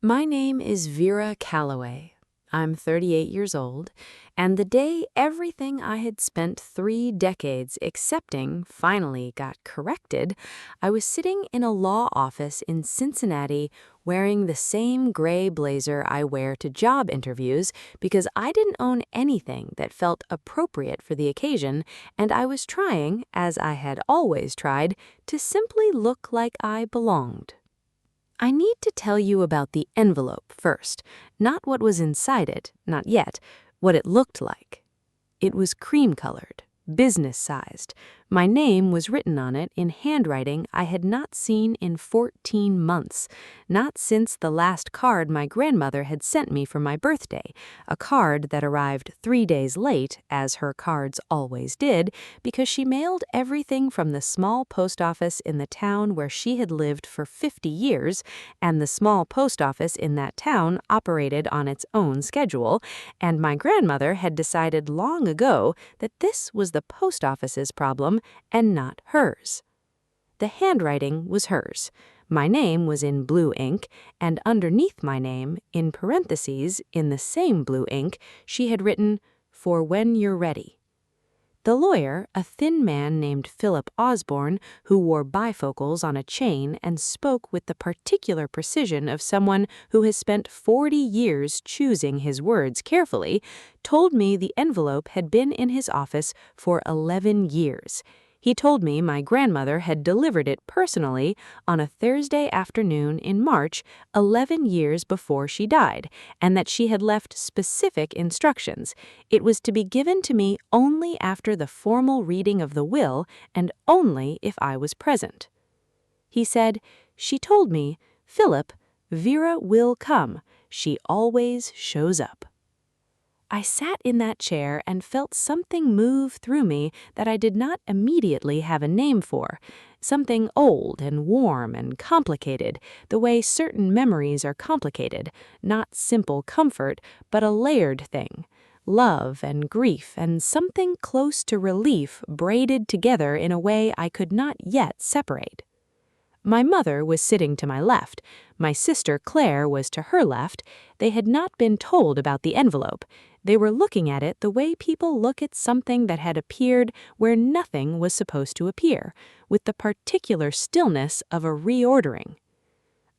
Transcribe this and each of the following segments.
My name is Vera Calloway. I'm 38 years old, and the day everything I had spent 3 decades accepting finally got corrected, I was sitting in a law office in Cincinnati wearing the same gray blazer I wear to job interviews because I didn't own anything that felt appropriate for the occasion, and I was trying, as I had always tried, to simply look like I belonged. I need to tell you about the envelope first, not what was inside it, not yet, what it looked like. It was cream-colored, business-sized. My name was written on it in handwriting I had not seen in 14 months, not since the last card my grandmother had sent me for my birthday, a card that arrived 3 days late, as her cards always did, because she mailed everything from the small post office in the town where she had lived for 50 years, and the small post office in that town operated on its own schedule, and my grandmother had decided long ago that this was the post office's problem and not hers. The handwriting was hers. My name was in blue ink, and underneath my name, in parentheses, in the same blue ink, she had written, "For when you're ready." The lawyer, a thin man named Philip Osborne, who wore bifocals on a chain and spoke with the particular precision of someone who has spent 40 years choosing his words carefully, told me the envelope had been in his office for 11 years. He told me my grandmother had delivered it personally on a Thursday afternoon in March, 11 years before she died, and that she had left specific instructions. It was to be given to me only after the formal reading of the will and only if I was present. He said, "She told me, 'Philip, Vera will come. She always shows up.'" I sat in that chair and felt something move through me that I did not immediately have a name for, something old and warm and complicated, the way certain memories are complicated, not simple comfort, but a layered thing. Love and grief and something close to relief braided together in a way I could not yet separate. My mother was sitting to my left. My sister Claire was to her left. They had not been told about the envelope. They were looking at it the way people look at something that had appeared where nothing was supposed to appear, with the particular stillness of a reordering.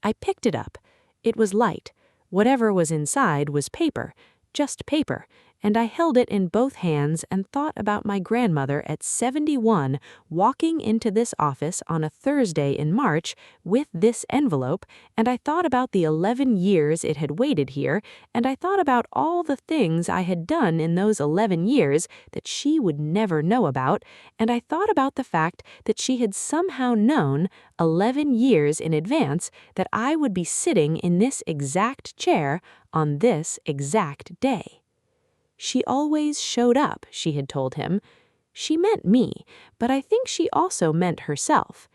I picked it up. It was light. Whatever was inside was paper, just paper, and I held it in both hands and thought about my grandmother at 71 walking into this office on a Thursday in March with this envelope, and I thought about the 11 years it had waited here, and I thought about all the things I had done in those 11 years that she would never know about, and I thought about the fact that she had somehow known 11 years in advance that I would be sitting in this exact chair on this exact day. She always showed up, she had told him. She meant me, but I think she also meant herself.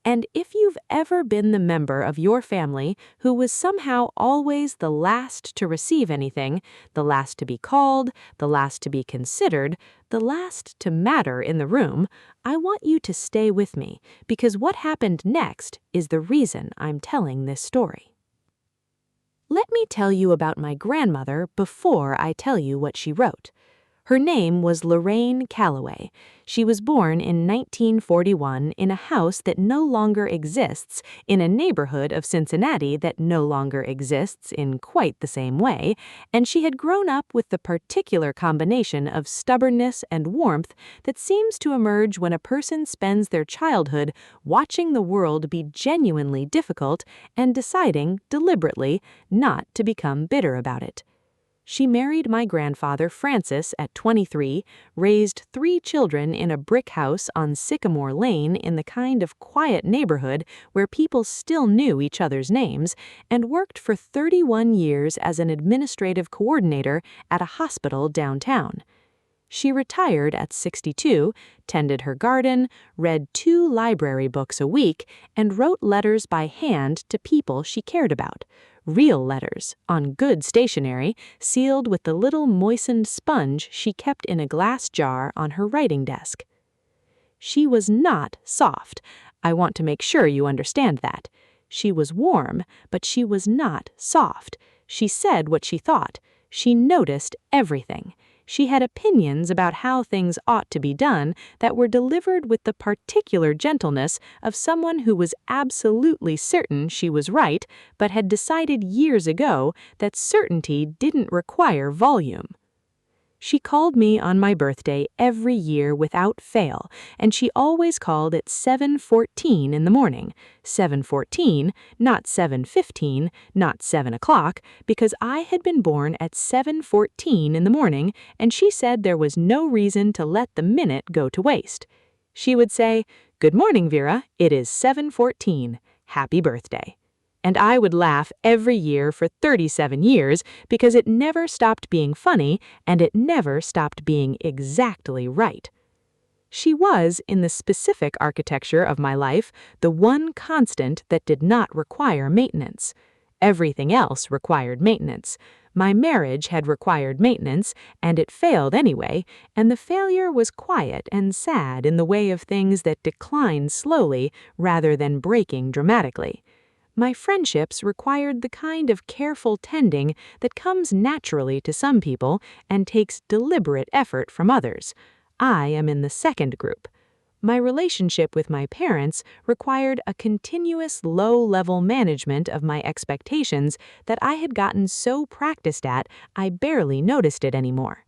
And if you've ever been the member of your family who was somehow always the last to receive anything, the last to be called, the last to be considered, the last to matter in the room, I want you to stay with me, because what happened next is the reason I'm telling this story. Let me tell you about my grandmother before I tell you what she wrote. Her name was Lorraine Calloway. She was born in 1941 in a house that no longer exists, in a neighborhood of Cincinnati that no longer exists in quite the same way, and she had grown up with the particular combination of stubbornness and warmth that seems to emerge when a person spends their childhood watching the world be genuinely difficult and deciding, deliberately, not to become bitter about it. She married my grandfather Francis at 23, raised 3 children in a brick house on Sycamore Lane in the kind of quiet neighborhood where people still knew each other's names, and worked for 31 years as an administrative coordinator at a hospital downtown. She retired at 62, tended her garden, read 2 library books a week, and wrote letters by hand to people she cared about. Real letters, on good stationery, sealed with the little moistened sponge she kept in a glass jar on her writing desk. She was not soft. I want to make sure you understand that. She was warm, but she was not soft. She said what she thought. She noticed everything. She had opinions about how things ought to be done that were delivered with the particular gentleness of someone who was absolutely certain she was right, but had decided years ago that certainty didn't require volume. She called me on my birthday every year without fail, and she always called at 7:14 in the morning. 7:14, not 7:15, not 7 o'clock, because I had been born at 7:14 in the morning, and she said there was no reason to let the minute go to waste. She would say, "Good morning, Vera. It is 7:14. Happy birthday." And I would laugh every year for 37 years because it never stopped being funny and it never stopped being exactly right. She was, in the specific architecture of my life, the one constant that did not require maintenance. Everything else required maintenance. My marriage had required maintenance, and it failed anyway, and the failure was quiet and sad in the way of things that declined slowly rather than breaking dramatically. My friendships required the kind of careful tending that comes naturally to some people and takes deliberate effort from others. I am in the second group. My relationship with my parents required a continuous low-level management of my expectations that I had gotten so practiced at I barely noticed it anymore.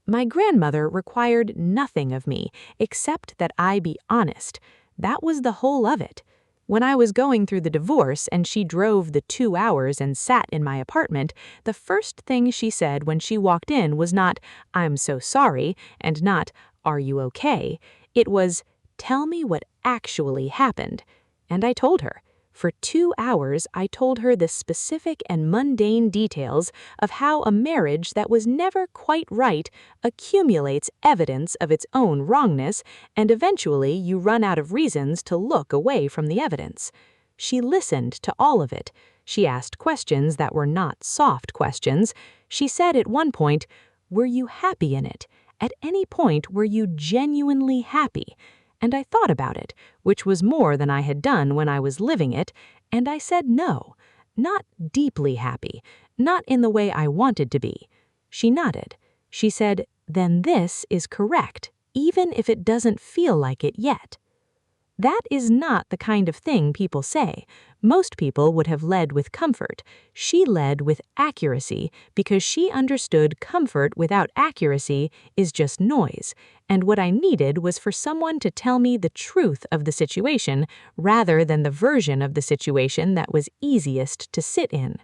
My grandmother required nothing of me except that I be honest. That was the whole of it. When I was going through the divorce and she drove the 2 hours and sat in my apartment, the first thing she said when she walked in was not, "I'm so sorry," and not, "Are you okay?" It was, "Tell me what actually happened." And I told her. For 2 hours, I told her the specific and mundane details of how a marriage that was never quite right accumulates evidence of its own wrongness, and eventually you run out of reasons to look away from the evidence. She listened to all of it. She asked questions that were not soft questions. She said at one point, "Were you happy in it? At any point were you genuinely happy?" And I thought about it, which was more than I had done when I was living it, and I said no, not deeply happy, not in the way I wanted to be. She nodded. She said, "Then this is correct, even if it doesn't feel like it yet." That is not the kind of thing people say. Most people would have led with comfort. She led with accuracy because she understood comfort without accuracy is just noise, and what I needed was for someone to tell me the truth of the situation rather than the version of the situation that was easiest to sit in.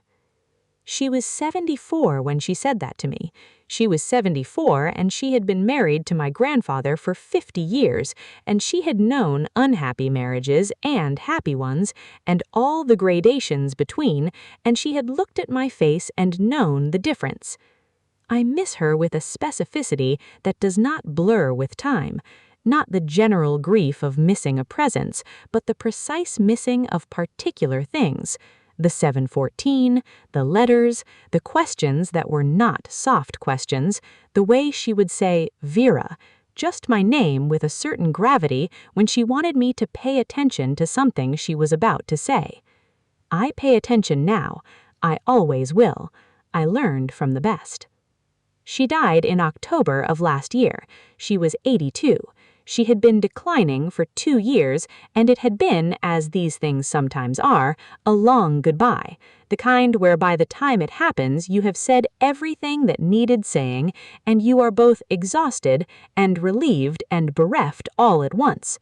She was 74 when she said that to me. She was 74 and she had been married to my grandfather for 50 years, and she had known unhappy marriages and happy ones, and all the gradations between, and she had looked at my face and known the difference. I miss her with a specificity that does not blur with time. Not the general grief of missing a presence, but the precise missing of particular things. The 7:14, the letters, the questions that were not soft questions, the way she would say, "Vera," just my name with a certain gravity when she wanted me to pay attention to something she was about to say. I pay attention now. I always will. I learned from the best. She died in October of last year. She was 82. She had been declining for 2 years, and it had been, as these things sometimes are, a long goodbye, the kind where by the time it happens you have said everything that needed saying, and you are both exhausted and relieved and bereft all at once.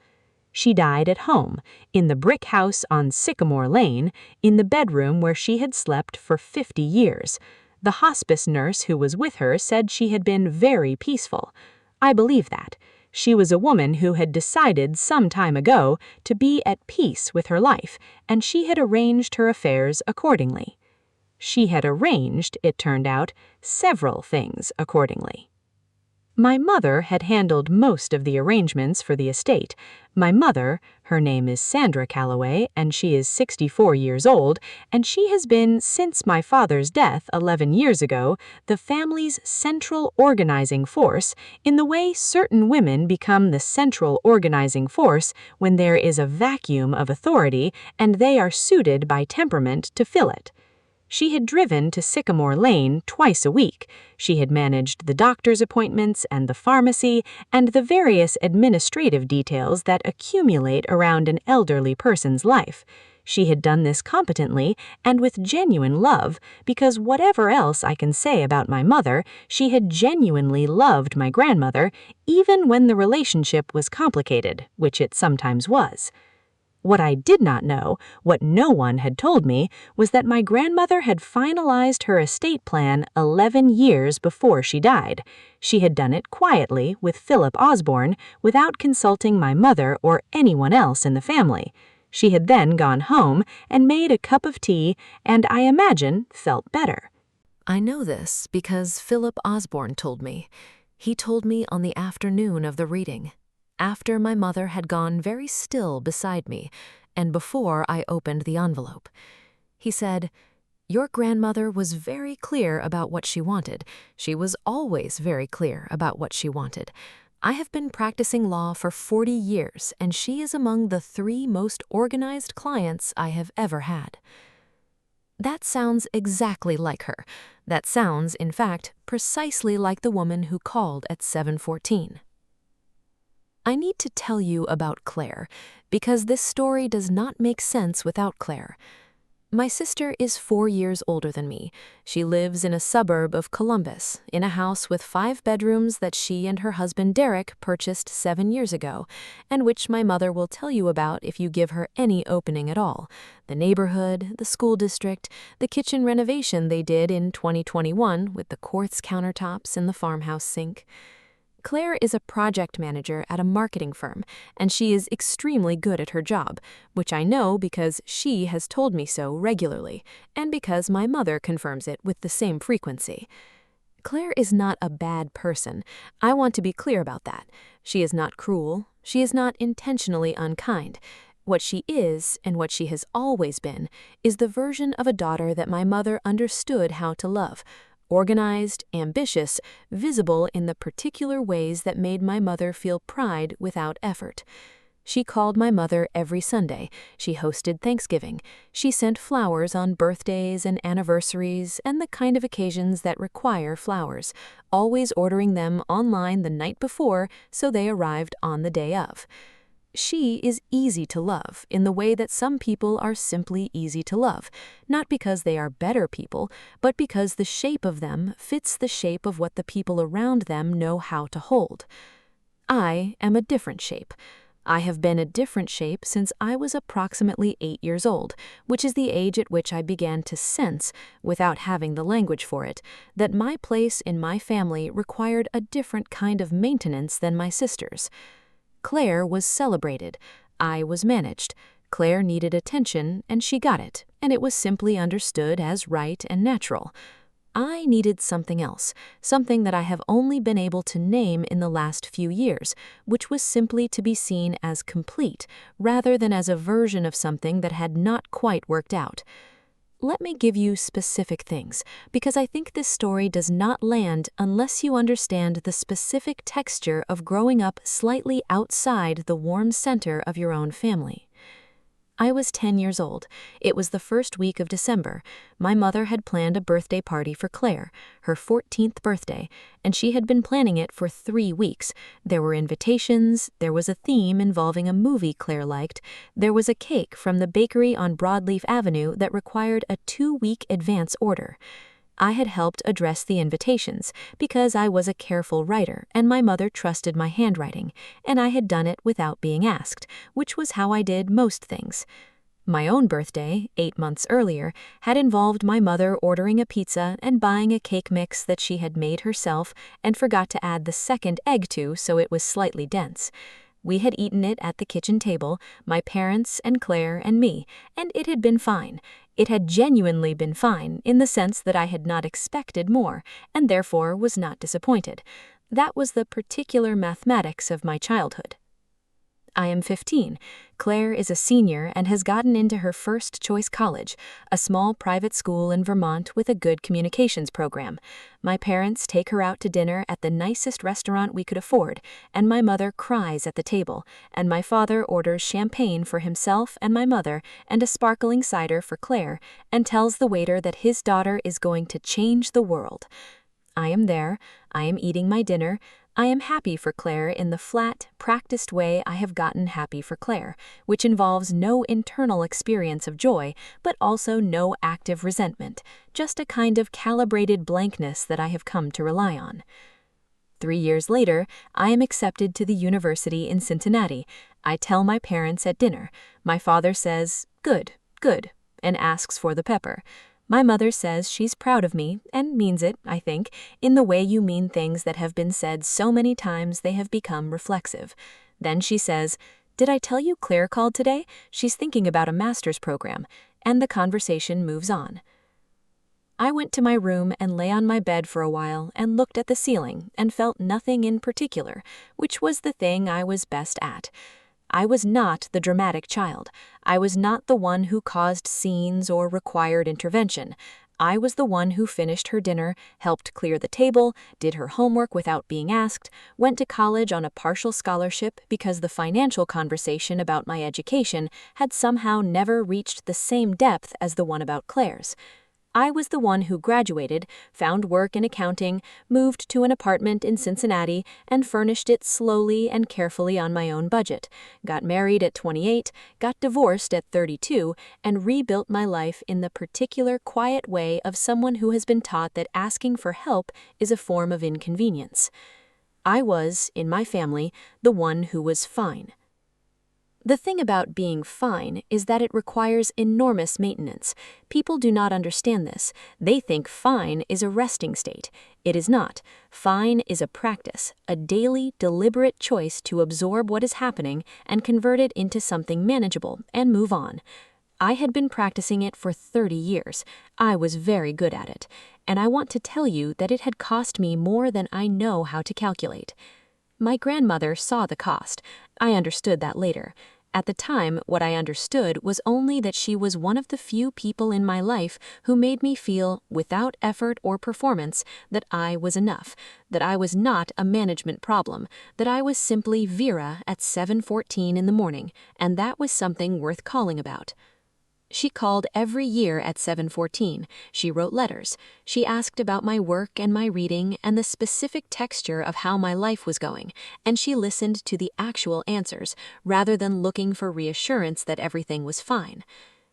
She died at home, in the brick house on Sycamore Lane, in the bedroom where she had slept for 50 years. The hospice nurse who was with her said she had been very peaceful. I believe that. She was a woman who had decided some time ago to be at peace with her life, and she had arranged her affairs accordingly. She had arranged, it turned out, several things accordingly. My mother had handled most of the arrangements for the estate. My mother, her name is Sandra Calloway, and she is 64 years old, and she has been, since my father's death 11 years ago, the family's central organizing force in the way certain women become the central organizing force when there is a vacuum of authority and they are suited by temperament to fill it. She had driven to Sycamore Lane twice a week. She had managed the doctor's appointments and the pharmacy and the various administrative details that accumulate around an elderly person's life. She had done this competently and with genuine love, because whatever else I can say about my mother, she had genuinely loved my grandmother, even when the relationship was complicated, which it sometimes was. What I did not know, what no one had told me, was that my grandmother had finalized her estate plan 11 years before she died. She had done it quietly with Philip Osborne, without consulting my mother or anyone else in the family. She had then gone home and made a cup of tea and, I imagine, felt better. I know this because Philip Osborne told me. He told me on the afternoon of the reading, after my mother had gone very still beside me, and before I opened the envelope. He said, "Your grandmother was very clear about what she wanted. She was always very clear about what she wanted. I have been practicing law for 40 years, and she is among the 3 most organized clients I have ever had." That sounds exactly like her. That sounds, in fact, precisely like the woman who called at 7:14. I need to tell you about Claire, because this story does not make sense without Claire. My sister is 4 years older than me. She lives in a suburb of Columbus, in a house with 5 bedrooms that she and her husband Derek purchased 7 years ago, and which my mother will tell you about if you give her any opening at all. The neighborhood, the school district, the kitchen renovation they did in 2021 with the quartz countertops and the farmhouse sink. Claire is a project manager at a marketing firm, and she is extremely good at her job, which I know because she has told me so regularly, and because my mother confirms it with the same frequency. Claire is not a bad person. I want to be clear about that. She is not cruel. She is not intentionally unkind. What she is, and what she has always been, is the version of a daughter that my mother understood how to love. Organized, ambitious, visible in the particular ways that made my mother feel pride without effort. She called my mother every Sunday. She hosted Thanksgiving. She sent flowers on birthdays and anniversaries and the kind of occasions that require flowers, always ordering them online the night before so they arrived on the day of. She is easy to love in the way that some people are simply easy to love, not because they are better people, but because the shape of them fits the shape of what the people around them know how to hold. I am a different shape. I have been a different shape since I was approximately 8 years old, which is the age at which I began to sense, without having the language for it, that my place in my family required a different kind of maintenance than my sister's. Claire was celebrated. I was managed. Claire needed attention, and she got it, and it was simply understood as right and natural. I needed something else, something that I have only been able to name in the last few years, which was simply to be seen as complete, rather than as a version of something that had not quite worked out. Let me give you specific things, because I think this story does not land unless you understand the specific texture of growing up slightly outside the warm center of your own family. I was 10 years old. It was the first week of December. My mother had planned a birthday party for Claire, her 14th birthday, and she had been planning it for 3 weeks. There were invitations, there was a theme involving a movie Claire liked, there was a cake from the bakery on Broadleaf Avenue that required a 2-week advance order. I had helped address the invitations because I was a careful writer and my mother trusted my handwriting, and I had done it without being asked, which was how I did most things. My own birthday, 8 months earlier, had involved my mother ordering a pizza and buying a cake mix that she had made herself and forgot to add the second egg to, so it was slightly dense. We had eaten it at the kitchen table, my parents and Claire and me, and it had been fine. It had genuinely been fine in the sense that I had not expected more, and therefore was not disappointed. That was the particular mathematics of my childhood. I am 15. Claire is a senior and has gotten into her first choice college, a small private school in Vermont with a good communications program. My parents take her out to dinner at the nicest restaurant we could afford, and my mother cries at the table, and my father orders champagne for himself and my mother and a sparkling cider for Claire, and tells the waiter that his daughter is going to change the world. I am there, I am eating my dinner, I am happy for Claire in the flat, practiced way I have gotten happy for Claire, which involves no internal experience of joy, but also no active resentment, just a kind of calibrated blankness that I have come to rely on. 3 years later, I am accepted to the university in Cincinnati. I tell my parents at dinner. My father says, "Good, good," and asks for the pepper. My mother says she's proud of me, and means it, I think, in the way you mean things that have been said so many times they have become reflexive. Then she says, "Did I tell you Claire called today? She's thinking about a master's program," and the conversation moves on. I went to my room and lay on my bed for a while and looked at the ceiling and felt nothing in particular, which was the thing I was best at. I was not the dramatic child. I was not the one who caused scenes or required intervention. I was the one who finished her dinner, helped clear the table, did her homework without being asked, went to college on a partial scholarship because the financial conversation about my education had somehow never reached the same depth as the one about Claire's. I was the one who graduated, found work in accounting, moved to an apartment in Cincinnati, and furnished it slowly and carefully on my own budget, got married at 28, got divorced at 32, and rebuilt my life in the particular quiet way of someone who has been taught that asking for help is a form of inconvenience. I was, in my family, the one who was fine. The thing about being fine is that it requires enormous maintenance. People do not understand this. They think fine is a resting state. It is not. Fine is a practice, a daily, deliberate choice to absorb what is happening and convert it into something manageable and move on. I had been practicing it for 30 years. I was very good at it. And I want to tell you that it had cost me more than I know how to calculate. My grandmother saw the cost. I understood that later. At the time, what I understood was only that she was one of the few people in my life who made me feel, without effort or performance, that I was enough, that I was not a management problem, that I was simply Vera at 7:14 in the morning, and that was something worth calling about. She called every year at 7:14. She wrote letters. She asked about my work and my reading and the specific texture of how my life was going, and she listened to the actual answers, rather than looking for reassurance that everything was fine.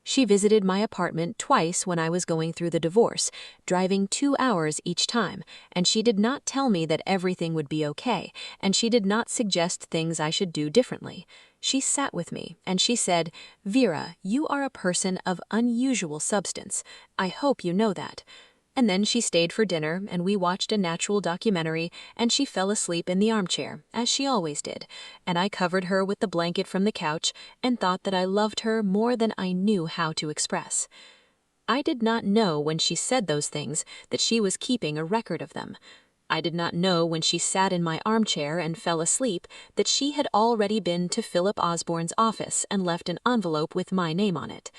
She visited my apartment twice when I was going through the divorce, driving 2 hours each time, and she did not tell me that everything would be okay, and she did not suggest things I should do differently. She sat with me, and she said, "Vera, you are a person of unusual substance. I hope you know that." And then she stayed for dinner, and we watched a natural documentary, and she fell asleep in the armchair, as she always did, and I covered her with the blanket from the couch and thought that I loved her more than I knew how to express. I did not know when she said those things that she was keeping a record of them. I did not know when she sat in my armchair and fell asleep that she had already been to Philip Osborne's office and left an envelope with my name on it.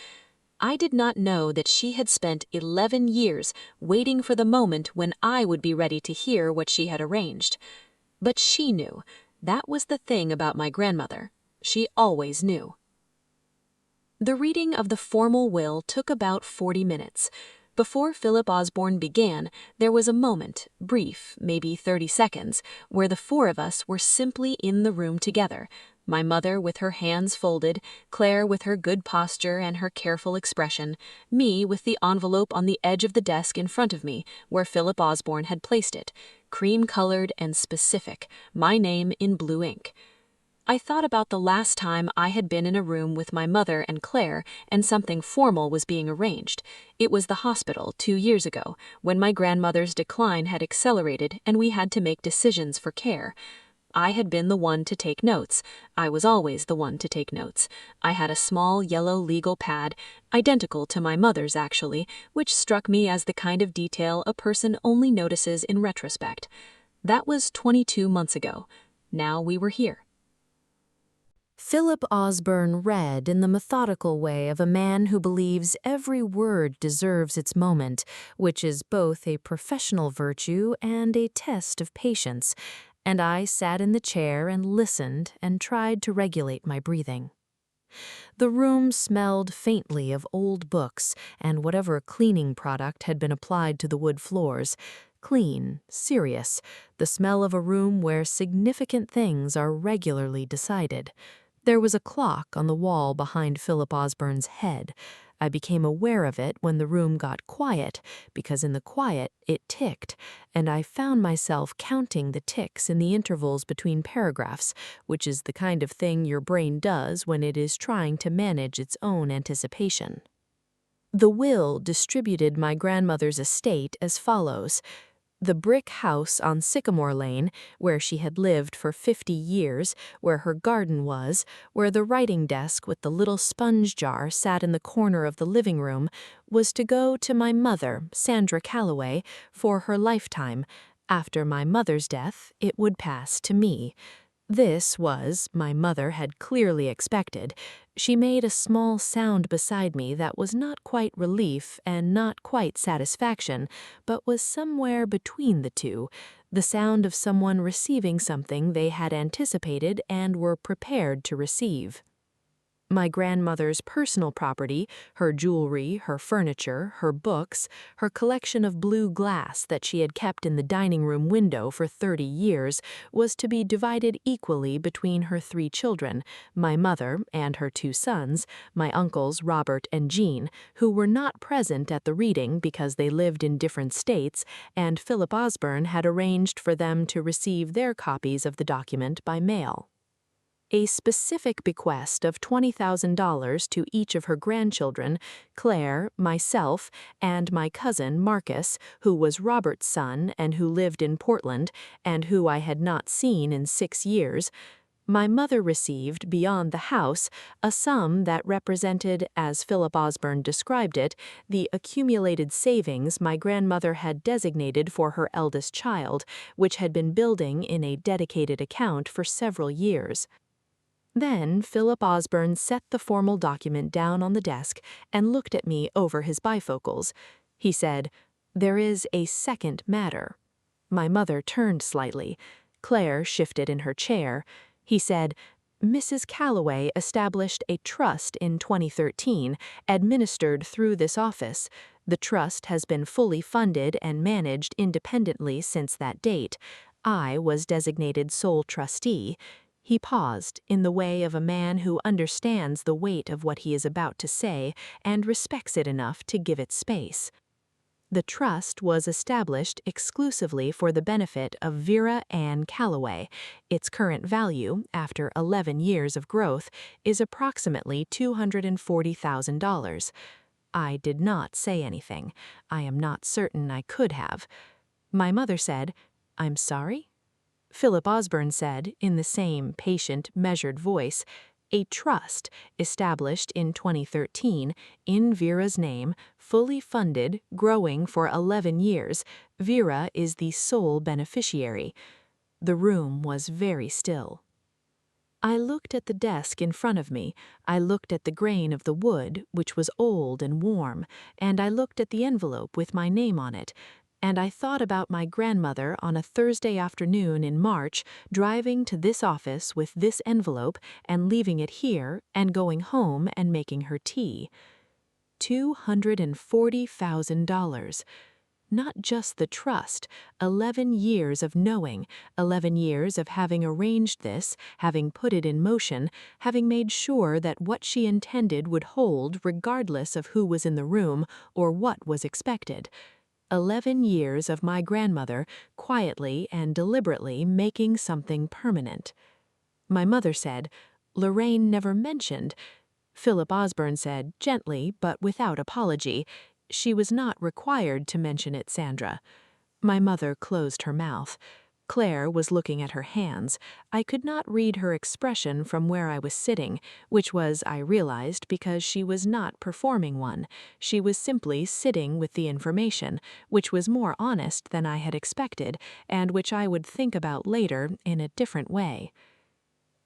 I did not know that she had spent 11 years waiting for the moment when I would be ready to hear what she had arranged. But she knew. That was the thing about my grandmother. She always knew. The reading of the formal will took about 40 minutes. Before Philip Osborne began, there was a moment, brief, maybe 30 seconds, where the four of us were simply in the room together. My mother with her hands folded, Claire with her good posture and her careful expression, me with the envelope on the edge of the desk in front of me, where Philip Osborne had placed it, cream-colored and specific, my name in blue ink. I thought about the last time I had been in a room with my mother and Claire and something formal was being arranged. It was the hospital 2 years ago, when my grandmother's decline had accelerated and we had to make decisions for care. I had been the one to take notes. I was always the one to take notes. I had a small yellow legal pad, identical to my mother's actually, which struck me as the kind of detail a person only notices in retrospect. That was 22 months ago. Now we were here. Philip Osborne read in the methodical way of a man who believes every word deserves its moment, which is both a professional virtue and a test of patience, and I sat in the chair and listened and tried to regulate my breathing. The room smelled faintly of old books and whatever cleaning product had been applied to the wood floors. Clean, serious, the smell of a room where significant things are regularly decided. There was a clock on the wall behind Philip Osborne's head. I became aware of it when the room got quiet, because in the quiet it ticked, and I found myself counting the ticks in the intervals between paragraphs, which is the kind of thing your brain does when it is trying to manage its own anticipation. The will distributed my grandmother's estate as follows: the brick house on Sycamore Lane, where she had lived for 50 years, where her garden was, where the writing desk with the little sponge jar sat in the corner of the living room, was to go to my mother, Sandra Calloway, for her lifetime. After my mother's death, it would pass to me. This was, my mother had clearly expected. She made a small sound beside me that was not quite relief and not quite satisfaction, but was somewhere between the two, the sound of someone receiving something they had anticipated and were prepared to receive. My grandmother's personal property, her jewelry, her furniture, her books, her collection of blue glass that she had kept in the dining room window for 30 years, was to be divided equally between her 3 children, my mother and her 2 sons, my uncles Robert and Jean, who were not present at the reading because they lived in different states, and Philip Osborne had arranged for them to receive their copies of the document by mail. A specific bequest of $20,000 to each of her grandchildren, Claire, myself, and my cousin Marcus, who was Robert's son and who lived in Portland, and who I had not seen in 6 years. My mother received, beyond the house, a sum that represented, as Philip Osborne described it, the accumulated savings my grandmother had designated for her eldest child, which had been building in a dedicated account for several years. Then Philip Osborne set the formal document down on the desk and looked at me over his bifocals. He said, "There is a second matter." My mother turned slightly. Claire shifted in her chair. He said, "Mrs. Calloway established a trust in 2013, administered through this office. The trust has been fully funded and managed independently since that date. I was designated sole trustee." He paused, in the way of a man who understands the weight of what he is about to say and respects it enough to give it space. The trust was established exclusively for the benefit of Vera Ann Calloway. Its current value, after 11 years of growth, is approximately $240,000. I did not say anything. I am not certain I could have. My mother said, "I'm sorry?" Philip Osborne said, in the same patient, measured voice, "A trust, established in 2013, in Vera's name, fully funded, growing for 11 years. Vera is the sole beneficiary." The room was very still. I looked at the desk in front of me, I looked at the grain of the wood, which was old and warm, and I looked at the envelope with my name on it, and I thought about my grandmother on a Thursday afternoon in March, driving to this office with this envelope and leaving it here and going home and making her tea. $240,000. Not just the trust, 11 years of knowing, 11 years of having arranged this, having put it in motion, having made sure that what she intended would hold regardless of who was in the room or what was expected. 11 years of my grandmother quietly and deliberately making something permanent. My mother said, "Lorraine never mentioned." Philip Osborne said, gently but without apology, "She was not required to mention it, Sandra." My mother closed her mouth. Claire was looking at her hands. I could not read her expression from where I was sitting, which was, I realized, because she was not performing one. She was simply sitting with the information, which was more honest than I had expected, and which I would think about later in a different way.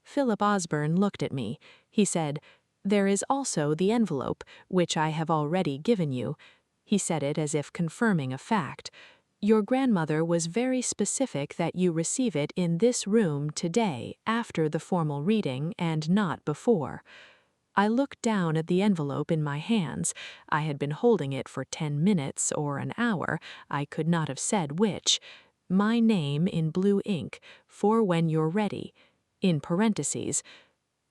Philip Osborne looked at me. He said, "There is also the envelope, which I have already given you." He said it as if confirming a fact. "Your grandmother was very specific that you receive it in this room today, after the formal reading, and not before." I looked down at the envelope in my hands. I had been holding it for 10 minutes or an hour, I could not have said which. My name in blue ink, "For when you're ready." In parentheses.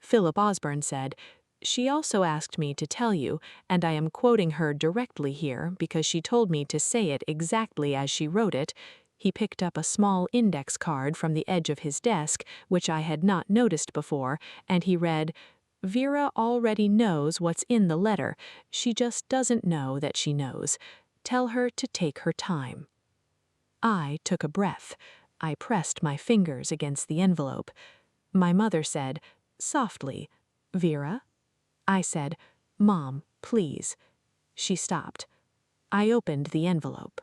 Philip Osborne said, "She also asked me to tell you, and I am quoting her directly here because she told me to say it exactly as she wrote it." He picked up a small index card from the edge of his desk, which I had not noticed before, and he read, "Vera already knows what's in the letter. She just doesn't know that she knows. Tell her to take her time." I took a breath. I pressed my fingers against the envelope. My mother said, softly, "Vera?" I said, "Mom, please." She stopped. I opened the envelope.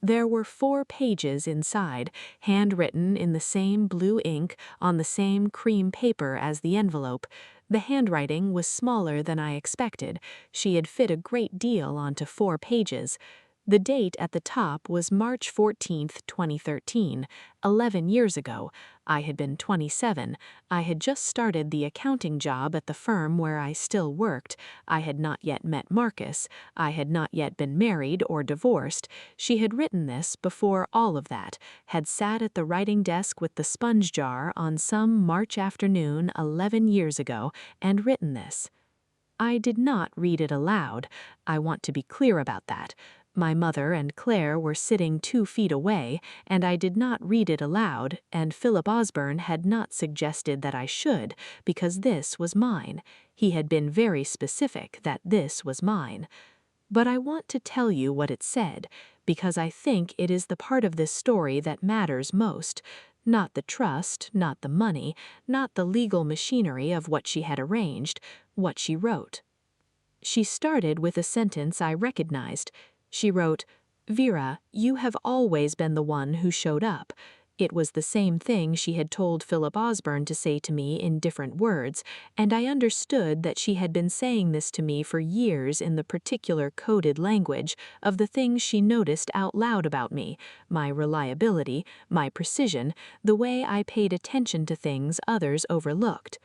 There were 4 pages inside, handwritten in the same blue ink on the same cream paper as the envelope. The handwriting was smaller than I expected. She had fit a great deal onto 4 pages. The date at the top was March 14th, 2013, 11 years ago. I had been 27. I had just started the accounting job at the firm where I still worked. I had not yet met Marcus. I had not yet been married or divorced. She had written this before all of that, had sat at the writing desk with the sponge jar on some March afternoon 11 years ago and written this. I did not read it aloud. I want to be clear about that. My mother and Claire were sitting 2 feet away, and I did not read it aloud, and Philip Osborne had not suggested that I should, because this was mine. He had been very specific that this was mine. But I want to tell you what it said, because I think it is the part of this story that matters most. Not the trust, not the money, not the legal machinery of what she had arranged, what she wrote. She started with a sentence I recognized. She wrote, "Vera, you have always been the one who showed up." It was the same thing she had told Philip Osborne to say to me in different words, and I understood that she had been saying this to me for years in the particular coded language of the things she noticed out loud about me, my reliability, my precision, the way I paid attention to things others overlooked.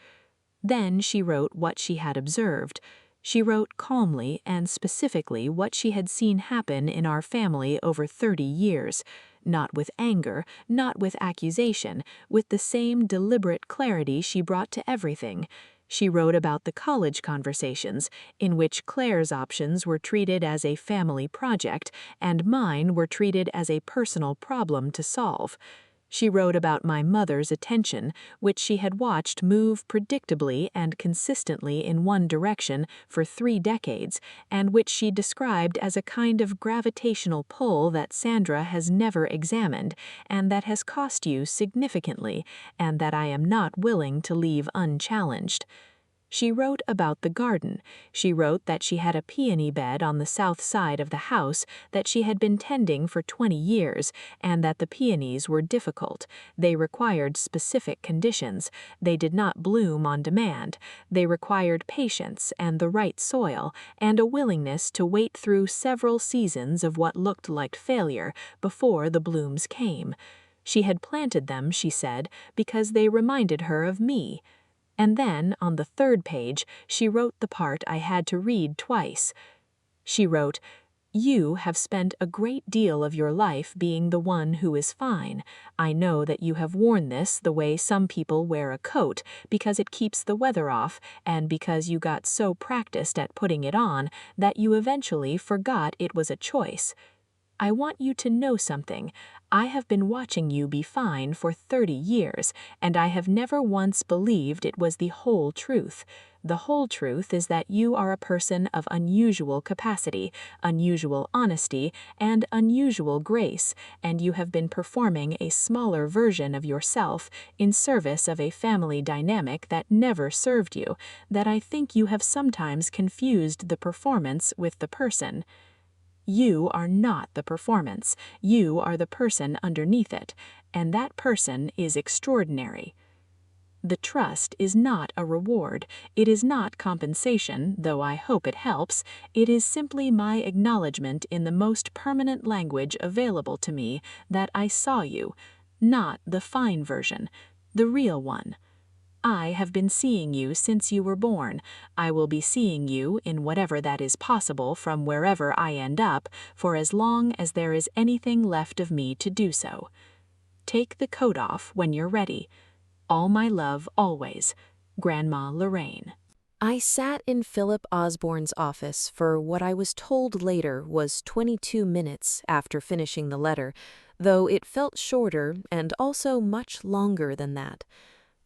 Then she wrote what she had observed. She wrote calmly and specifically what she had seen happen in our family over 30 years, not with anger, not with accusation, with the same deliberate clarity she brought to everything. She wrote about the college conversations, in which Claire's options were treated as a family project and mine were treated as a personal problem to solve. She wrote about my mother's attention, which she had watched move predictably and consistently in one direction for 3 decades, and which she described as a kind of gravitational pull that Sandra has never examined, and that has cost you significantly, and that I am not willing to leave unchallenged. She wrote about the garden. She wrote that she had a peony bed on the south side of the house that she had been tending for 20 years, and that the peonies were difficult. They required specific conditions. They did not bloom on demand. They required patience and the right soil, and a willingness to wait through several seasons of what looked like failure before the blooms came. She had planted them, she said, because they reminded her of me. And then, on the 3rd page, she wrote the part I had to read twice. She wrote, "You have spent a great deal of your life being the one who is fine. I know that you have worn this the way some people wear a coat, because it keeps the weather off, and because you got so practiced at putting it on that you eventually forgot it was a choice. I want you to know something. I have been watching you be fine for 30 years, and I have never once believed it was the whole truth. The whole truth is that you are a person of unusual capacity, unusual honesty, and unusual grace, and you have been performing a smaller version of yourself in service of a family dynamic that never served you, that I think you have sometimes confused the performance with the person. You are not the performance. You are the person underneath it, and that person is extraordinary. The trust is not a reward. It is not compensation, though I hope it helps. It is simply my acknowledgement in the most permanent language available to me that I saw you, not the fine version, the real one. I have been seeing you since you were born. I will be seeing you, in whatever that is possible from wherever I end up, for as long as there is anything left of me to do so. Take the coat off when you're ready. All my love always, Grandma Lorraine. I sat in Philip Osborne's office for what I was told later was 22 minutes after finishing the letter, though it felt shorter and also much longer than that.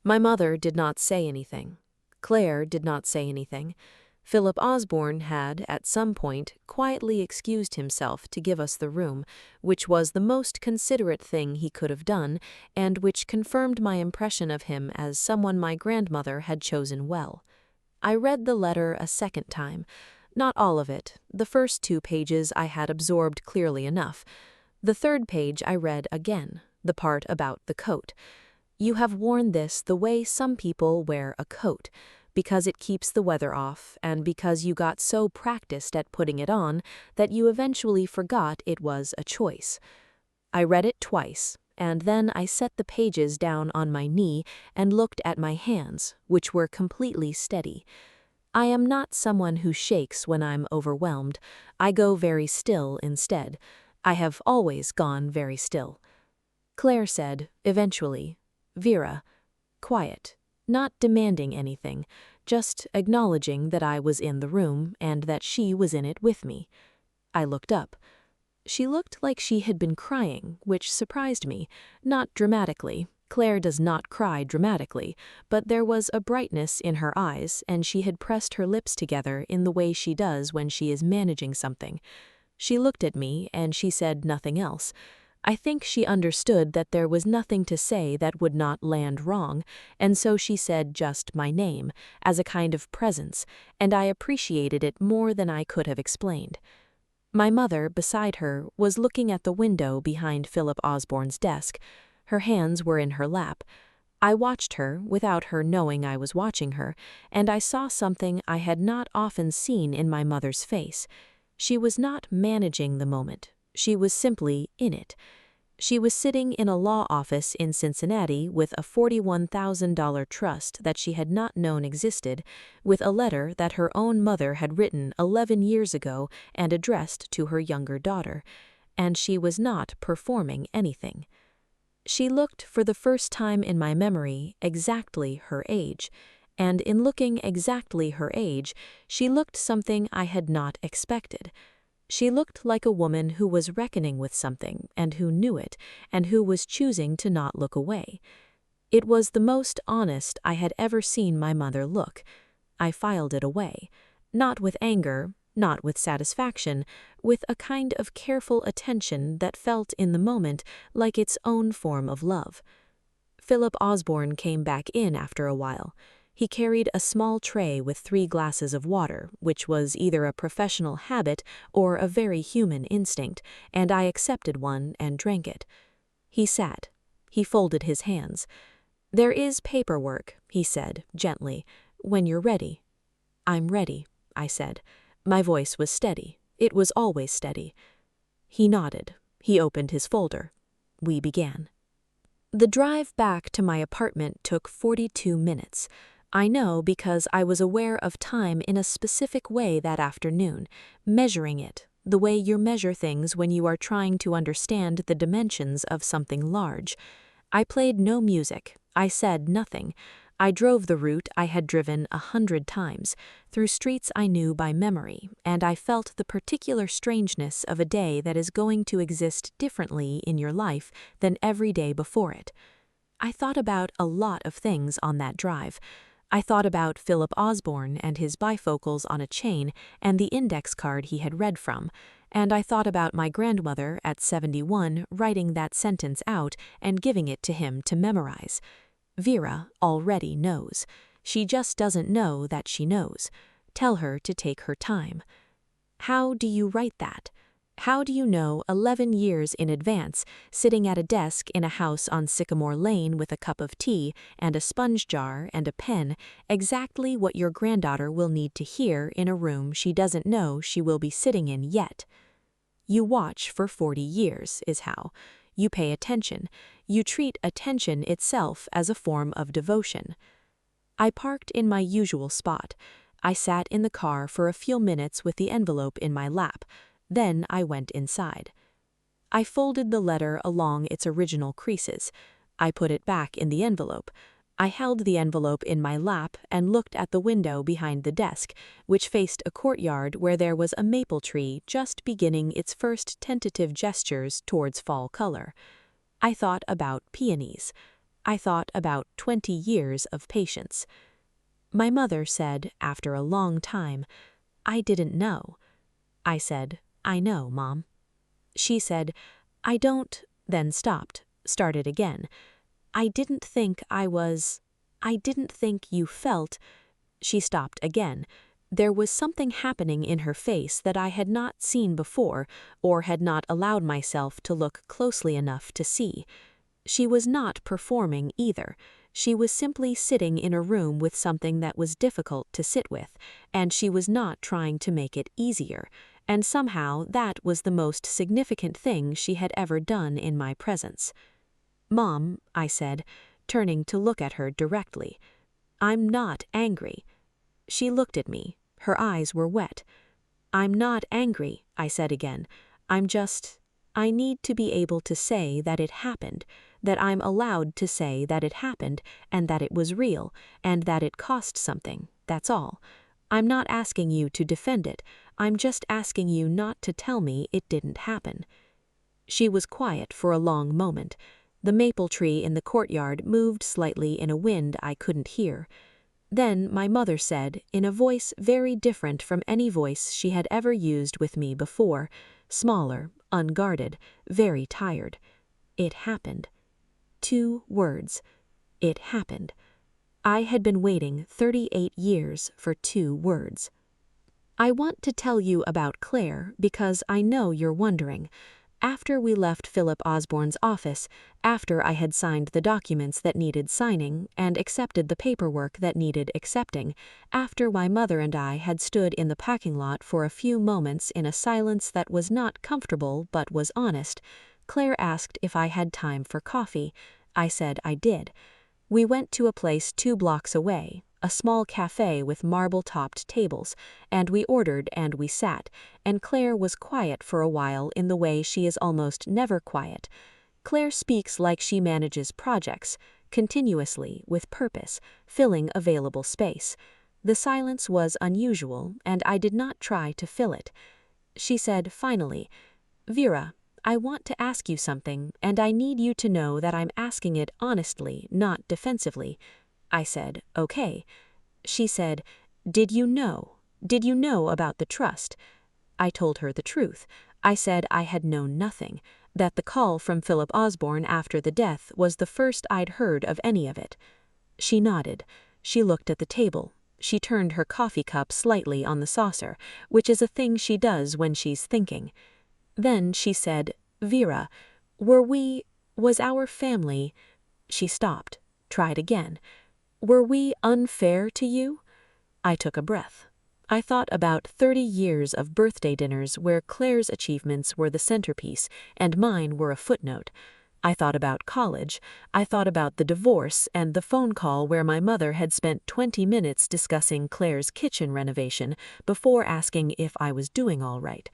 My mother did not say anything. Claire did not say anything. Philip Osborne had, at some point, quietly excused himself to give us the room, which was the most considerate thing he could have done, and which confirmed my impression of him as someone my grandmother had chosen well. I read the letter a second time. Not all of it. The first 2 pages I had absorbed clearly enough. The third page I read again, the part about the coat. You have worn this the way some people wear a coat, because it keeps the weather off, and because you got so practiced at putting it on that you eventually forgot it was a choice. I read it twice, and then I set the pages down on my knee and looked at my hands, which were completely steady. I am not someone who shakes when I'm overwhelmed. I go very still instead. I have always gone very still. Claire said, eventually, "Vera," quiet, not demanding anything, just acknowledging that I was in the room and that she was in it with me. I looked up. She looked like she had been crying, which surprised me, not dramatically. Claire does not cry dramatically, but there was a brightness in her eyes, and she had pressed her lips together in the way she does when she is managing something. She looked at me, and she said nothing else. I think she understood that there was nothing to say that would not land wrong, and so she said just my name, as a kind of presence, and I appreciated it more than I could have explained. My mother, beside her, was looking at the window behind Philip Osborne's desk. Her hands were in her lap. I watched her, without her knowing I was watching her, and I saw something I had not often seen in my mother's face. She was not managing the moment. She was simply in it. She was sitting in a law office in Cincinnati with a $41,000 trust that she had not known existed, with a letter that her own mother had written 11 years ago and addressed to her younger daughter, and she was not performing anything. She looked, for the first time in my memory, exactly her age, and in looking exactly her age, she looked something I had not expected. She looked like a woman who was reckoning with something, and who knew it, and who was choosing to not look away. It was the most honest I had ever seen my mother look. I filed it away, not with anger, not with satisfaction, with a kind of careful attention that felt in the moment like its own form of love. Philip Osborne came back in after a while. He carried a small tray with 3 glasses of water, which was either a professional habit or a very human instinct, and I accepted one and drank it. He sat. He folded his hands. "There is paperwork," he said, gently, "when you're ready." "I'm ready," I said. My voice was steady. It was always steady. He nodded. He opened his folder. We began. The drive back to my apartment took 42 minutes. I know because I was aware of time in a specific way that afternoon, measuring it, the way you measure things when you are trying to understand the dimensions of something large. I played no music. I said nothing. I drove the route I had driven 100 times, through streets I knew by memory, and I felt the particular strangeness of a day that is going to exist differently in your life than every day before it. I thought about a lot of things on that drive. I thought about Philip Osborne and his bifocals on a chain and the index card he had read from, and I thought about my grandmother at 71 writing that sentence out and giving it to him to memorize. Vera already knows. She just doesn't know that she knows. Tell her to take her time. How do you write that? How do you know 11 years in advance, sitting at a desk in a house on Sycamore Lane with a cup of tea and a sponge jar and a pen, exactly what your granddaughter will need to hear in a room she doesn't know she will be sitting in yet? You watch for 40 years, is how. You pay attention. You treat attention itself as a form of devotion. I parked in my usual spot. I sat in the car for a few minutes with the envelope in my lap. Then I went inside. I folded the letter along its original creases. I put it back in the envelope. I held the envelope in my lap and looked at the window behind the desk, which faced a courtyard where there was a maple tree just beginning its first tentative gestures towards fall color. I thought about peonies. I thought about 20 years of patience. My mother said, after a long time, "I didn't know." I said, "I know, Mom." She said, "I don't," then stopped, started again. "I didn't think I didn't think you felt." She stopped again. There was something happening in her face that I had not seen before or had not allowed myself to look closely enough to see. She was not performing either. She was simply sitting in a room with something that was difficult to sit with, and she was not trying to make it easier, and somehow that was the most significant thing she had ever done in my presence. "Mom," I said, turning to look at her directly, "I'm not angry." She looked at me. Her eyes were wet. "I'm not angry," I said again. I need to be able to say that it happened, that I'm allowed to say that it happened and that it was real and that it cost something, that's all. I'm not asking you to defend it. I'm just asking you not to tell me it didn't happen." She was quiet for a long moment. The maple tree in the courtyard moved slightly in a wind I couldn't hear. Then my mother said, in a voice very different from any voice she had ever used with me before, smaller, unguarded, very tired, "It happened." 2 words. It happened. I had been waiting 38 years for 2 words. I want to tell you about Claire because I know you're wondering. After we left Philip Osborne's office, after I had signed the documents that needed signing and accepted the paperwork that needed accepting, after my mother and I had stood in the parking lot for a few moments in a silence that was not comfortable but was honest, Claire asked if I had time for coffee. I said I did. We went to a place 2 blocks away, a small cafe with marble-topped tables, and we ordered and we sat, and Claire was quiet for a while in the way she is almost never quiet. Claire speaks like she manages projects, continuously, with purpose, filling available space. The silence was unusual, and I did not try to fill it. She said finally, "Vera, I want to ask you something, and I need you to know that I'm asking it honestly, not defensively." I said, "Okay." She said, Did you know? Did you know about the trust?" I told her the truth. I said I had known nothing, that the call from Philip Osborne after the death was the first I'd heard of any of it. She nodded. She looked at the table. She turned her coffee cup slightly on the saucer, which is a thing she does when she's thinking. Then she said, "Vera, was our family—" She stopped, tried again. "Were we unfair to you?" I took a breath. I thought about 30 years of birthday dinners where Claire's achievements were the centerpiece and mine were a footnote. I thought about college. I thought about the divorce and the phone call where my mother had spent 20 minutes discussing Claire's kitchen renovation before asking if I was doing all right.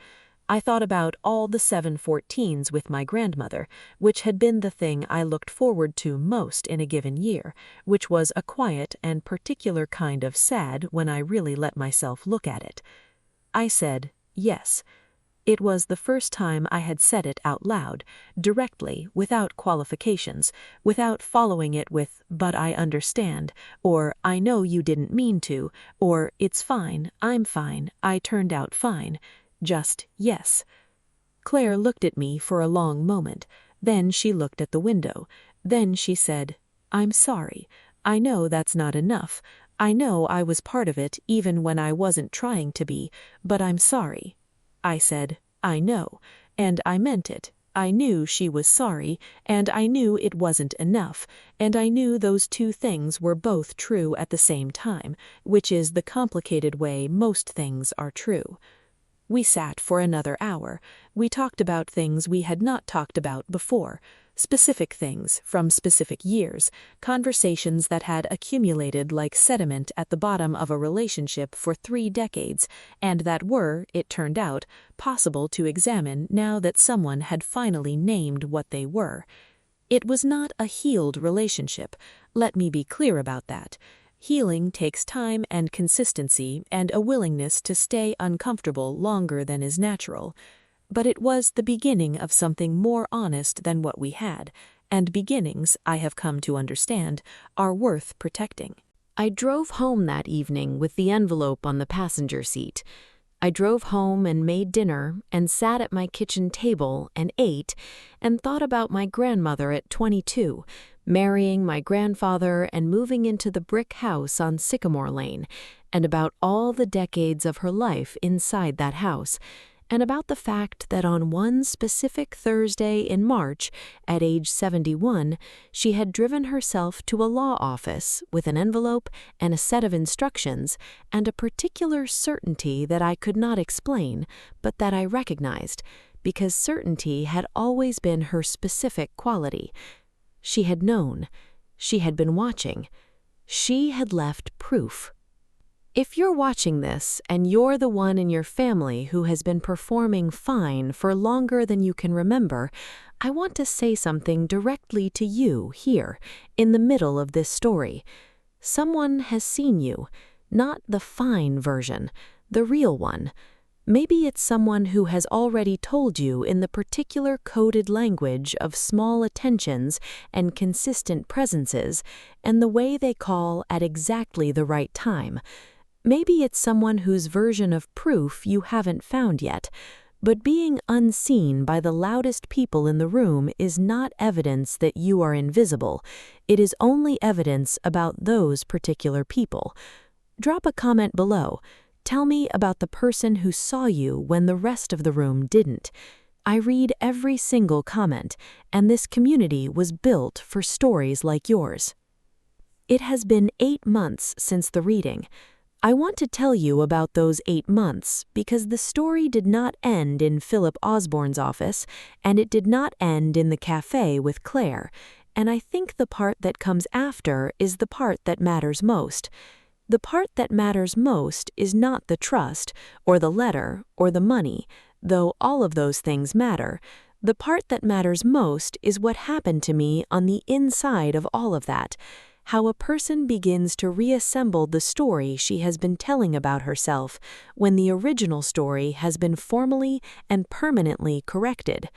I thought about all the 714s with my grandmother, which had been the thing I looked forward to most in a given year, which was a quiet and particular kind of sad when I really let myself look at it. I said, yes. It was the first time I had said it out loud, directly, without qualifications, without following it with, but I understand, or I know you didn't mean to, or it's fine, I'm fine, I turned out fine. Just yes. Claire looked at me for a long moment. Then she looked at the window. Then she said, I'm sorry. I know that's not enough. I know I was part of it even when I wasn't trying to be, but I'm sorry. I said, I know, and I meant it. I knew she was sorry, and I knew it wasn't enough, and I knew those two things were both true at the same time, which is the complicated way most things are true. We sat for another hour. We talked about things we had not talked about before, specific things from specific years, conversations that had accumulated like sediment at the bottom of a relationship for 3 decades, and that were, it turned out, possible to examine now that someone had finally named what they were. It was not a healed relationship. Let me be clear about that. Healing takes time and consistency and a willingness to stay uncomfortable longer than is natural. But it was the beginning of something more honest than what we had, and beginnings, I have come to understand, are worth protecting. I drove home that evening with the envelope on the passenger seat. I drove home and made dinner and sat at my kitchen table and ate and thought about my grandmother at 22, marrying my grandfather and moving into the brick house on Sycamore Lane, and about all the decades of her life inside that house, and about the fact that on one specific Thursday in March, at age 71, she had driven herself to a law office with an envelope and a set of instructions and a particular certainty that I could not explain, but that I recognized, because certainty had always been her specific quality. She had known. She had been watching. She had left proof. If you're watching this and you're the one in your family who has been performing fine for longer than you can remember, I want to say something directly to you here, in the middle of this story. Someone has seen you, not the fine version, the real one. Maybe it's someone who has already told you in the particular coded language of small attentions and consistent presences and the way they call at exactly the right time. Maybe it's someone whose version of proof you haven't found yet, but being unseen by the loudest people in the room is not evidence that you are invisible. It is only evidence about those particular people. Drop a comment below. Tell me about the person who saw you when the rest of the room didn't. I read every single comment, and this community was built for stories like yours. It has been 8 months since the reading. I want to tell you about those 8 months because the story did not end in Philip Osborne's office, and it did not end in the cafe with Claire, and I think the part that comes after is the part that matters most. The part that matters most is not the trust, or the letter, or the money, though all of those things matter. The part that matters most is what happened to me on the inside of all of that. How a person begins to reassemble the story she has been telling about herself when the original story has been formally and permanently corrected.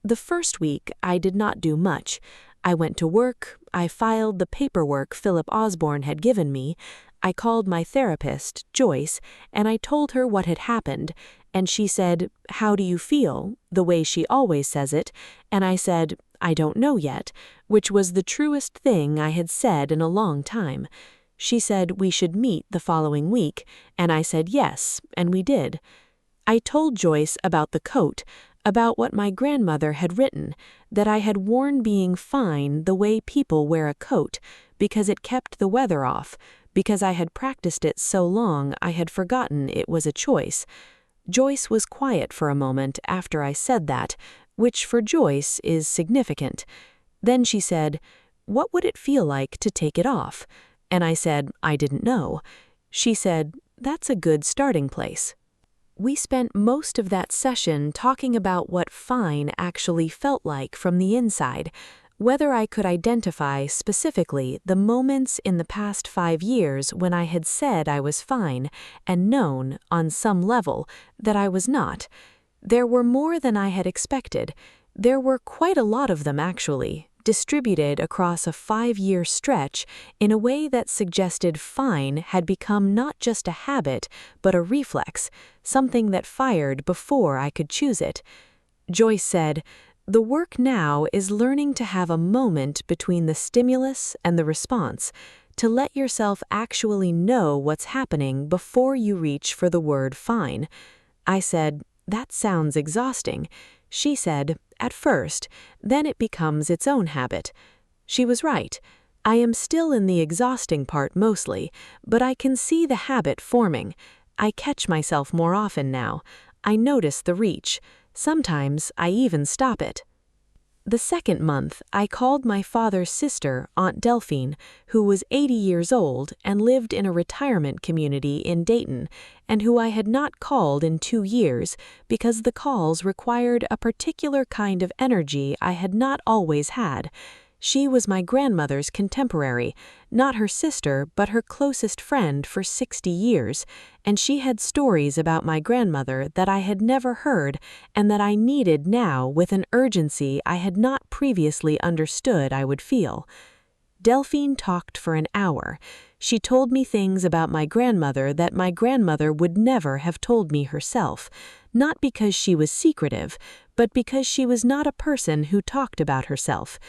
The first week, I did not do much. I went to work, I filed the paperwork Philip Osborne had given me, I called my therapist, Joyce, and I told her what had happened, and she said, "How do you feel?" the way she always says it, and I said, "I don't know yet," which was the truest thing I had said in a long time. She said we should meet the following week, and I said yes, and we did. I told Joyce about the coat, about what my grandmother had written, that I had worn being fine the way people wear a coat, because it kept the weather off, because I had practiced it so long I had forgotten it was a choice. Joyce was quiet for a moment after I said that, which for Joyce is significant. Then she said, "What would it feel like to take it off?" And I said, "I didn't know." She said, "That's a good starting place." We spent most of that session talking about what fine actually felt like from the inside, whether I could identify specifically the moments in the past 5 years when I had said I was fine and known, on some level, that I was not. There were more than I had expected. There were quite a lot of them, actually, distributed across a 5-year stretch in a way that suggested fine had become not just a habit, but a reflex, something that fired before I could choose it. Joyce said, "The work now is learning to have a moment between the stimulus and the response, to let yourself actually know what's happening before you reach for the word fine." I said, "That sounds exhausting." She said, "At first, then it becomes its own habit." She was right. I am still in the exhausting part mostly, but I can see the habit forming. I catch myself more often now. I notice the reach. Sometimes I even stop it. The second month, I called my father's sister, Aunt Delphine, who was 80 years old and lived in a retirement community in Dayton, and who I had not called in 2 years because the calls required a particular kind of energy I had not always had. She was my grandmother's contemporary, not her sister, but her closest friend for 60 years, and she had stories about my grandmother that I had never heard and that I needed now with an urgency I had not previously understood I would feel. Delphine talked for an hour. She told me things about my grandmother that my grandmother would never have told me herself, not because she was secretive, but because she was not a person who talked about herself.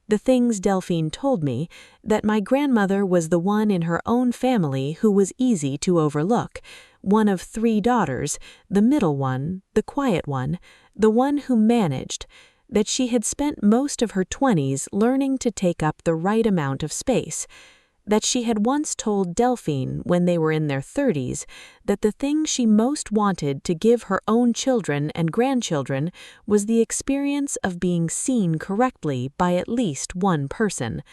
The things Delphine told me, that my grandmother was the one in her own family who was easy to overlook, one of 3 daughters, the middle one, the quiet one, the one who managed, that she had spent most of her 20s learning to take up the right amount of space, that she had once told Delphine when they were in their 30s that the thing she most wanted to give her own children and grandchildren was the experience of being seen correctly by at least one person.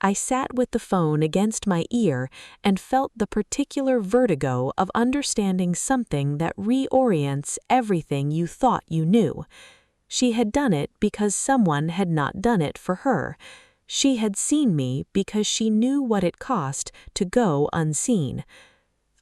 I sat with the phone against my ear and felt the particular vertigo of understanding something that reorients everything you thought you knew. She had done it because someone had not done it for her. She had seen me because she knew what it cost to go unseen.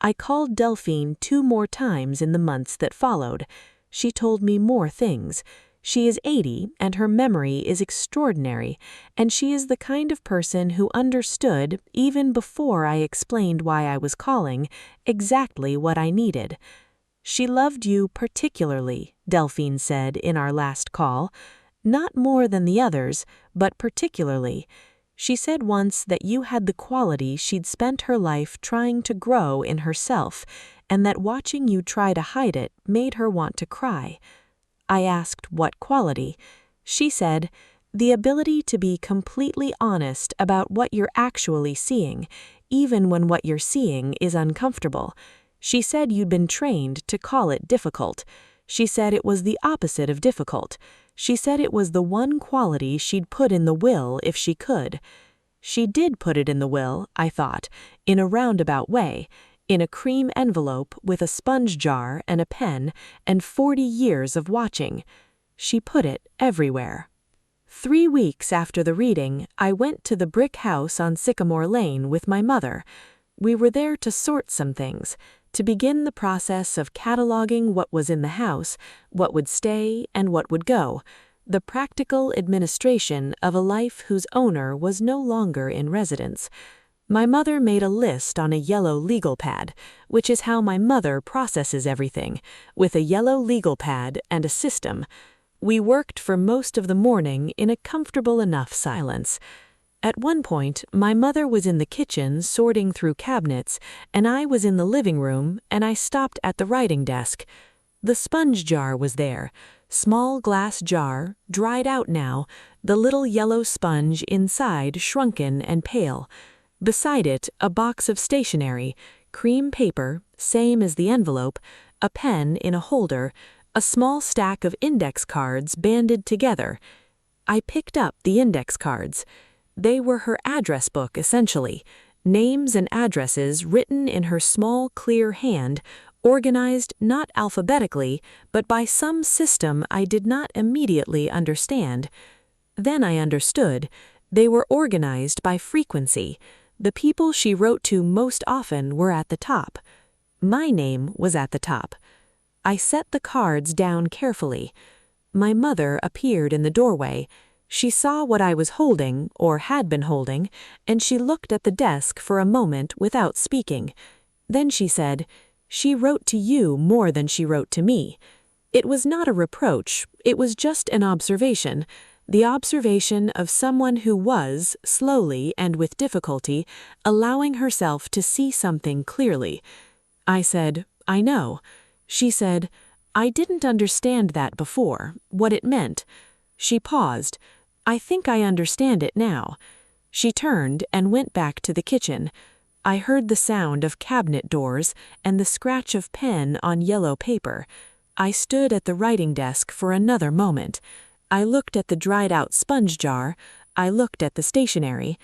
I called Delphine 2 more times in the months that followed. She told me more things. She is 80 and her memory is extraordinary, and she is the kind of person who understood, even before I explained why I was calling, exactly what I needed. "She loved you particularly," Delphine said in our last call. "Not more than the others, but particularly. She said once that you had the quality she'd spent her life trying to grow in herself, and that watching you try to hide it made her want to cry." I asked what quality. She said, "The ability to be completely honest about what you're actually seeing, even when what you're seeing is uncomfortable." She said you'd been trained to call it difficult. She said it was the opposite of difficult. She said it was the one quality she'd put in the will if she could. She did put it in the will, I thought, in a roundabout way, in a cream envelope with a sponge jar and a pen and 40 years of watching. She put it everywhere. 3 weeks after the reading, I went to the brick house on Sycamore Lane with my mother. We were there to sort some things, to begin the process of cataloging what was in the house, what would stay and what would go, the practical administration of a life whose owner was no longer in residence. My mother made a list on a yellow legal pad, which is how my mother processes everything, with a yellow legal pad and a system. We worked for most of the morning in a comfortable enough silence. At one point, my mother was in the kitchen sorting through cabinets, and I was in the living room, and I stopped at the writing desk. The sponge jar was there, small glass jar, dried out now, the little yellow sponge inside shrunken and pale. Beside it, a box of stationery, cream paper, same as the envelope, a pen in a holder, a small stack of index cards banded together. I picked up the index cards. They were her address book, essentially, names and addresses written in her small, clear hand, organized not alphabetically, but by some system I did not immediately understand. Then I understood. They were organized by frequency. The people she wrote to most often were at the top. My name was at the top. I set the cards down carefully. My mother appeared in the doorway. She saw what I was holding, or had been holding, and she looked at the desk for a moment without speaking. Then she said, "She wrote to you more than she wrote to me." It was not a reproach, it was just an observation, the observation of someone who was, slowly and with difficulty, allowing herself to see something clearly. I said, "I know." She said, "I didn't understand that before, what it meant." She paused. "I think I understand it now." She turned and went back to the kitchen. I heard the sound of cabinet doors and the scratch of pen on yellow paper. I stood at the writing desk for another moment. I looked at the dried-out sponge jar. I looked at the stationery.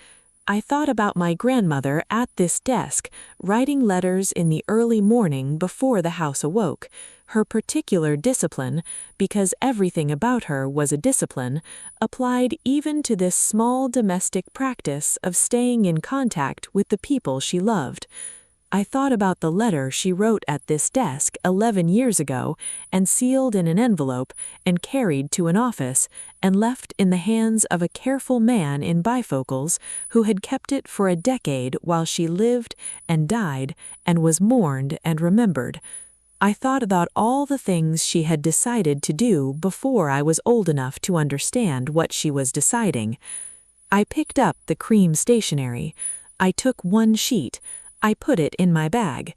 I thought about my grandmother at this desk, writing letters in the early morning before the house awoke. Her particular discipline, because everything about her was a discipline, applied even to this small domestic practice of staying in contact with the people she loved. I thought about the letter she wrote at this desk 11 years ago and sealed in an envelope and carried to an office and left in the hands of a careful man in bifocals who had kept it for a decade while she lived and died and was mourned and remembered. I thought about all the things she had decided to do before I was old enough to understand what she was deciding. I picked up the cream stationery. I took one sheet. I put it in my bag.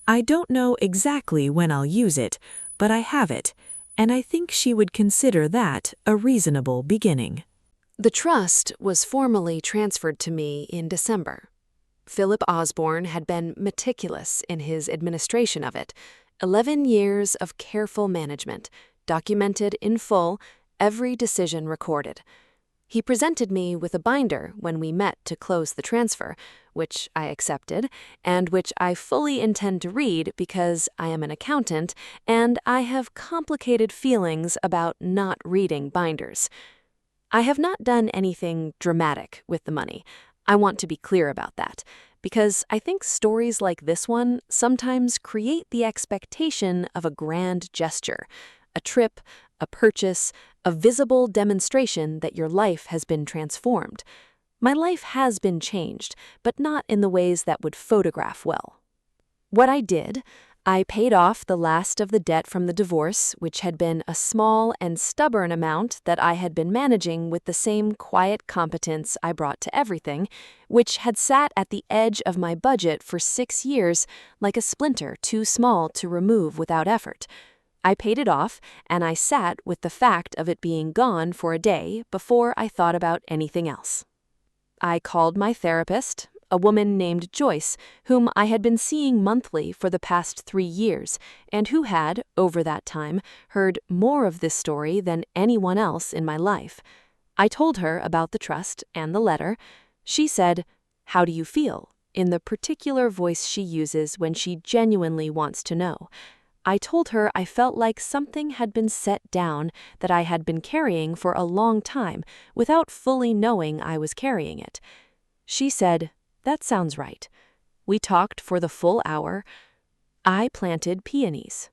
I don't know exactly when I'll use it, but I have it, and I think she would consider that a reasonable beginning. The trust was formally transferred to me in December. Philip Osborne had been meticulous in his administration of it. 11 years of careful management, documented in full, every decision recorded. He presented me with a binder when we met to close the transfer, which I accepted, and which I fully intend to read because I am an accountant and I have complicated feelings about not reading binders. I have not done anything dramatic with the money. I want to be clear about that, because I think stories like this one sometimes create the expectation of a grand gesture, a trip, a purchase, a visible demonstration that your life has been transformed. My life has been changed, but not in the ways that would photograph well. What I did, I paid off the last of the debt from the divorce, which had been a small and stubborn amount that I had been managing with the same quiet competence I brought to everything, which had sat at the edge of my budget for 6 years like a splinter too small to remove without effort. I paid it off, and I sat with the fact of it being gone for a day before I thought about anything else. I called my therapist, a woman named Joyce, whom I had been seeing monthly for the past 3 years, and who had, over that time, heard more of this story than anyone else in my life. I told her about the trust and the letter. She said, "How do you feel?" in the particular voice she uses when she genuinely wants to know. I told her I felt like something had been set down that I had been carrying for a long time without fully knowing I was carrying it. She said, "That sounds right." We talked for the full hour. I planted peonies.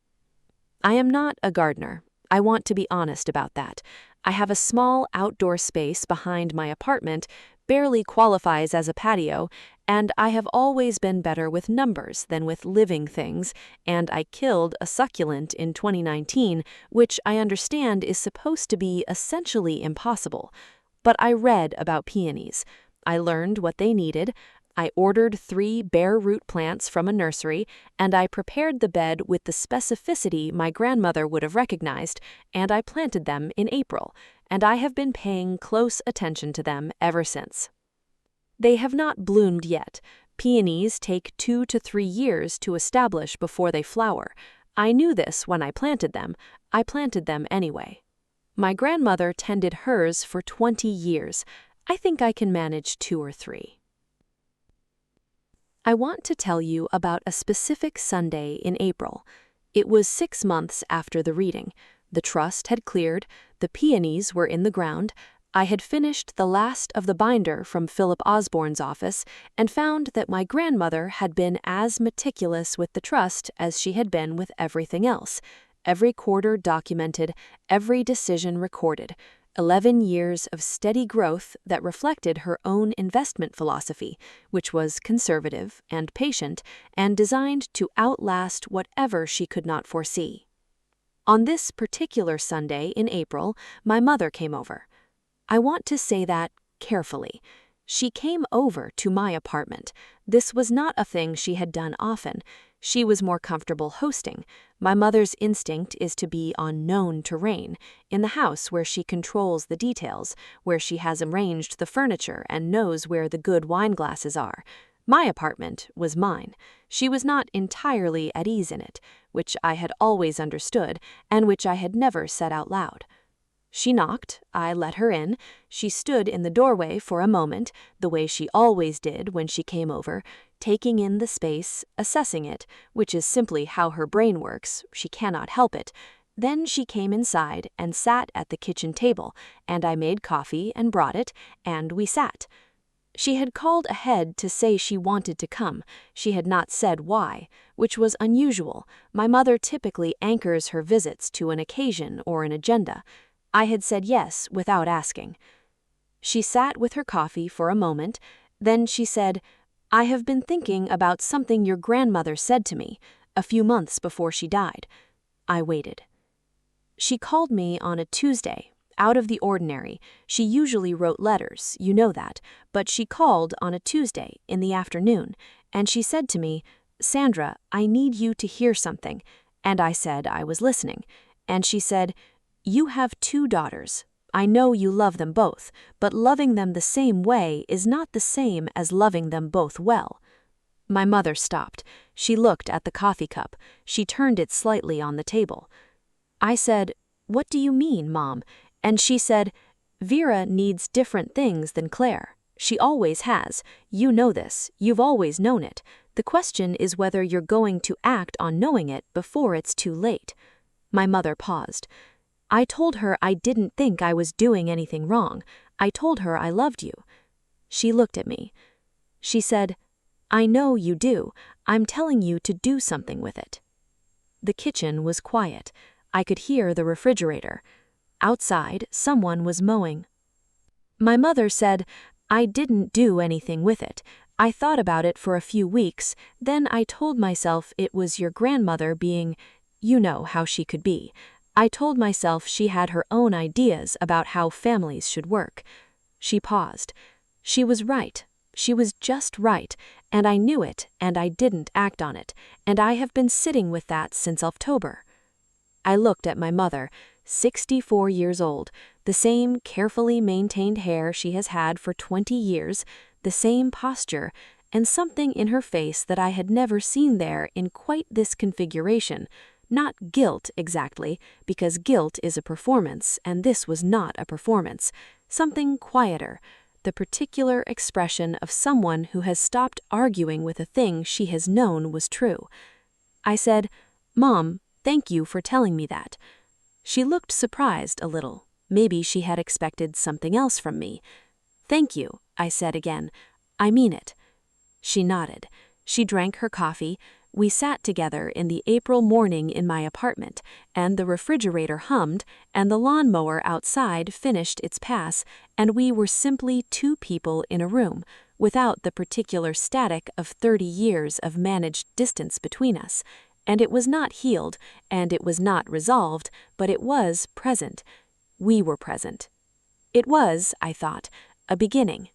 I am not a gardener. I want to be honest about that. I have a small outdoor space behind my apartment, barely qualifies as a patio, and I have always been better with numbers than with living things, and I killed a succulent in 2019, which I understand is supposed to be essentially impossible. But I read about peonies. I learned what they needed. I ordered 3 bare root plants from a nursery, and I prepared the bed with the specificity my grandmother would have recognized, and I planted them in April, and I have been paying close attention to them ever since. They have not bloomed yet. Peonies take 2 to 3 years to establish before they flower. I knew this when I planted them. I planted them anyway. My grandmother tended hers for 20 years. I think I can manage 2 or 3. I want to tell you about a specific Sunday in April. It was 6 months after the reading. The trust had cleared, the peonies were in the ground. I had finished the last of the binder from Philip Osborne's office and found that my grandmother had been as meticulous with the trust as she had been with everything else. Every quarter documented, every decision recorded. 11 years of steady growth that reflected her own investment philosophy, which was conservative and patient and designed to outlast whatever she could not foresee. On this particular Sunday in April, my mother came over. I want to say that carefully. She came over to my apartment. This was not a thing she had done often. She was more comfortable hosting. My mother's instinct is to be on known terrain, in the house where she controls the details, where she has arranged the furniture and knows where the good wine glasses are. My apartment was mine. She was not entirely at ease in it, which I had always understood and which I had never said out loud. She knocked, I let her in. She stood in the doorway for a moment, the way she always did when she came over, taking in the space, assessing it, which is simply how her brain works, she cannot help it. Then she came inside and sat at the kitchen table, and I made coffee and brought it, and we sat. She had called ahead to say she wanted to come. She had not said why, which was unusual. My mother typically anchors her visits to an occasion or an agenda. I had said yes without asking. She sat with her coffee for a moment, then she said, "I have been thinking about something your grandmother said to me a few months before she died." I waited. She called me on a Tuesday, out of the ordinary. She usually wrote letters, you know that, but she called on a Tuesday in the afternoon, and she said to me, "Sandra, I need you to hear something." And I said I was listening, and she said, "You have 2 daughters. I know you love them both, but loving them the same way is not the same as loving them both well." My mother stopped. She looked at the coffee cup. She turned it slightly on the table. I said, "What do you mean, Mom?" And she said, "Vera needs different things than Claire. She always has. You know this. You've always known it. The question is whether you're going to act on knowing it before it's too late." My mother paused. I told her I didn't think I was doing anything wrong. I told her I loved you. She looked at me. She said, "I know you do. I'm telling you to do something with it." The kitchen was quiet. I could hear the refrigerator. Outside, someone was mowing. My mother said, "I didn't do anything with it. I thought about it for a few weeks, then I told myself it was your grandmother being, you know how she could be. I told myself she had her own ideas about how families should work." She paused. She was right. She was just right, and I knew it, and I didn't act on it, and I have been sitting with that since October. I looked at my mother, 64 years old, the same carefully maintained hair she has had for 20 years, the same posture, and something in her face that I had never seen there in quite this configuration. Not guilt exactly, because guilt is a performance, and this was not a performance. Something quieter, the particular expression of someone who has stopped arguing with a thing she has known was true. I said, "Mom, thank you for telling me that." She looked surprised a little. Maybe she had expected something else from me. "Thank you," I said again. "I mean it." She nodded. She drank her coffee. We sat together in the April morning in my apartment, and the refrigerator hummed, and the lawnmower outside finished its pass, and we were simply 2 people in a room, without the particular static of 30 years of managed distance between us. And it was not healed, and it was not resolved, but it was present. We were present. It was, I thought, a beginning.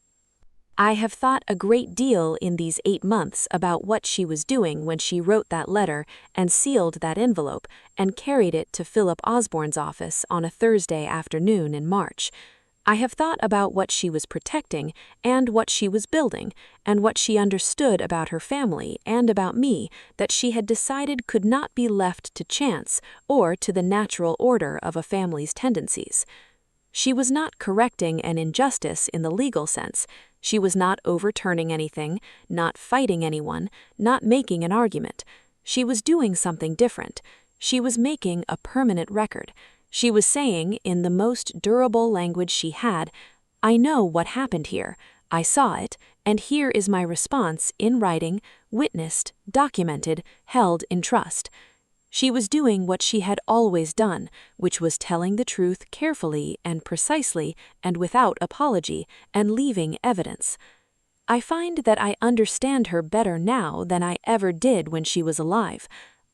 I have thought a great deal in these 8 months about what she was doing when she wrote that letter and sealed that envelope and carried it to Philip Osborne's office on a Thursday afternoon in March. I have thought about what she was protecting and what she was building and what she understood about her family and about me that she had decided could not be left to chance or to the natural order of a family's tendencies. She was not correcting an injustice in the legal sense. She was not overturning anything, not fighting anyone, not making an argument. She was doing something different. She was making a permanent record. She was saying, in the most durable language she had, "I know what happened here. I saw it, and here is my response in writing, witnessed, documented, held in trust." She was doing what she had always done, which was telling the truth carefully and precisely and without apology, and leaving evidence. I find that I understand her better now than I ever did when she was alive.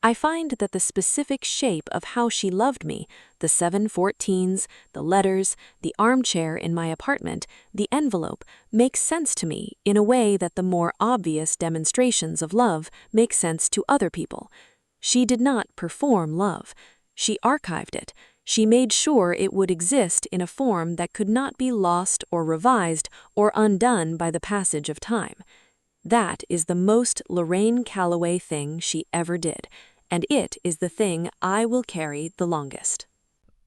I find that the specific shape of how she loved me, the 714s, the letters, the armchair in my apartment, the envelope, makes sense to me in a way that the more obvious demonstrations of love make sense to other people. She did not perform love. She archived it. She made sure it would exist in a form that could not be lost or revised or undone by the passage of time. That is the most Lorraine Calloway thing she ever did, and it is the thing I will carry the longest.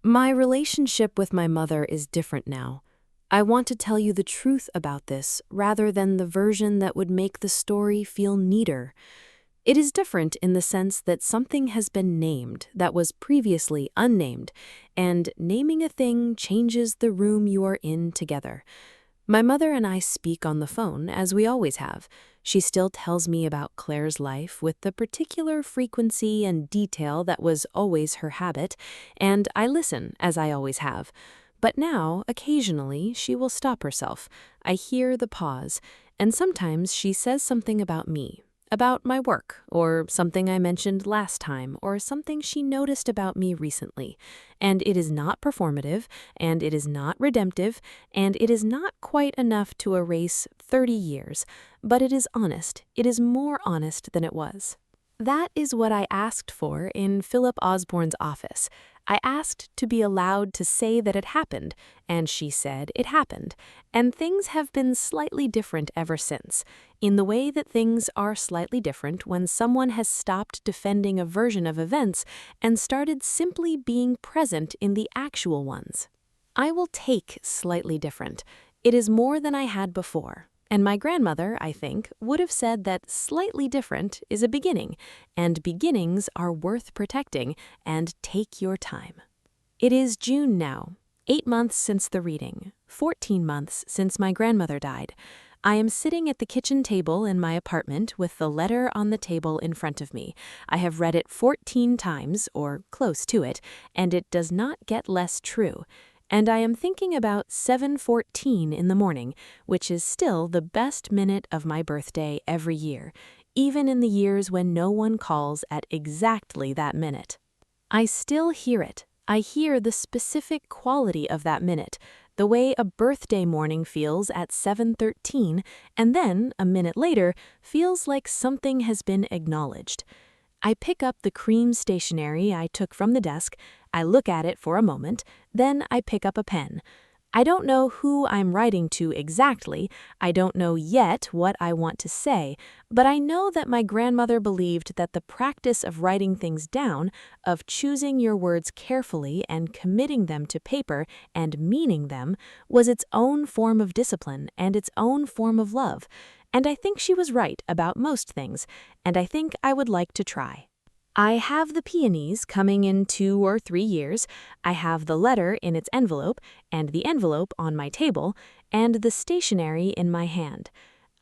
My relationship with my mother is different now. I want to tell you the truth about this rather than the version that would make the story feel neater. It is different in the sense that something has been named that was previously unnamed, and naming a thing changes the room you are in together. My mother and I speak on the phone, as we always have. She still tells me about Claire's life with the particular frequency and detail that was always her habit, and I listen, as I always have. But now, occasionally, she will stop herself. I hear the pause, and sometimes she says something about me. About my work, or something I mentioned last time, or something she noticed about me recently. And it is not performative, and it is not redemptive, and it is not quite enough to erase 30 years, but it is honest. It is more honest than it was. That is what I asked for in Philip Osborne's office. I asked to be allowed to say that it happened, and she said it happened. And things have been slightly different ever since, in the way that things are slightly different when someone has stopped defending a version of events and started simply being present in the actual ones. I will take slightly different. It is more than I had before. And my grandmother, I think, would have said that slightly different is a beginning, and beginnings are worth protecting, and take your time. It is June now, 8 months since the reading, 14 months since my grandmother died. I am sitting at the kitchen table in my apartment with the letter on the table in front of me. I have read it 14 times, or close to it, and it does not get less true. And I am thinking about 7:14 in the morning, which is still the best minute of my birthday every year, even in the years when no one calls at exactly that minute. I still hear it. I hear the specific quality of that minute, the way a birthday morning feels at 7:13, and then, a minute later, feels like something has been acknowledged. I pick up the cream stationery I took from the desk, I look at it for a moment, then I pick up a pen. I don't know who I'm writing to exactly, I don't know yet what I want to say, but I know that my grandmother believed that the practice of writing things down, of choosing your words carefully and committing them to paper and meaning them, was its own form of discipline and its own form of love. And I think she was right about most things, and I think I would like to try. I have the peonies coming in 2 or 3 years, I have the letter in its envelope, and the envelope on my table, and the stationery in my hand.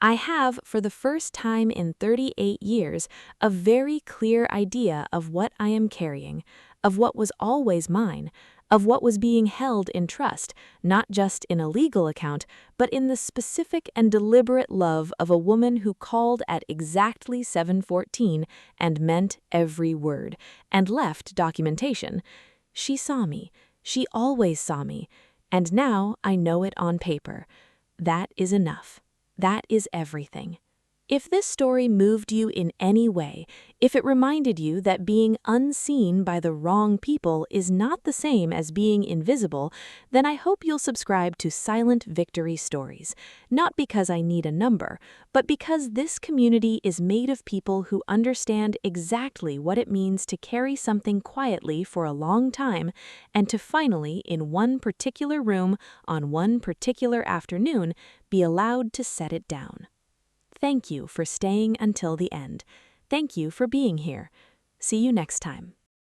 I have, for the first time in 38 years, a very clear idea of what I am carrying, of what was always mine, of what was being held in trust, not just in a legal account, but in the specific and deliberate love of a woman who called at exactly 7:14 and meant every word, and left documentation. She saw me. She always saw me. And now I know it on paper. That is enough. That is everything. If this story moved you in any way, if it reminded you that being unseen by the wrong people is not the same as being invisible, then I hope you'll subscribe to Silent Victory Stories, not because I need a number, but because this community is made of people who understand exactly what it means to carry something quietly for a long time and to finally, in one particular room on one particular afternoon, be allowed to set it down. Thank you for staying until the end. Thank you for being here. See you next time.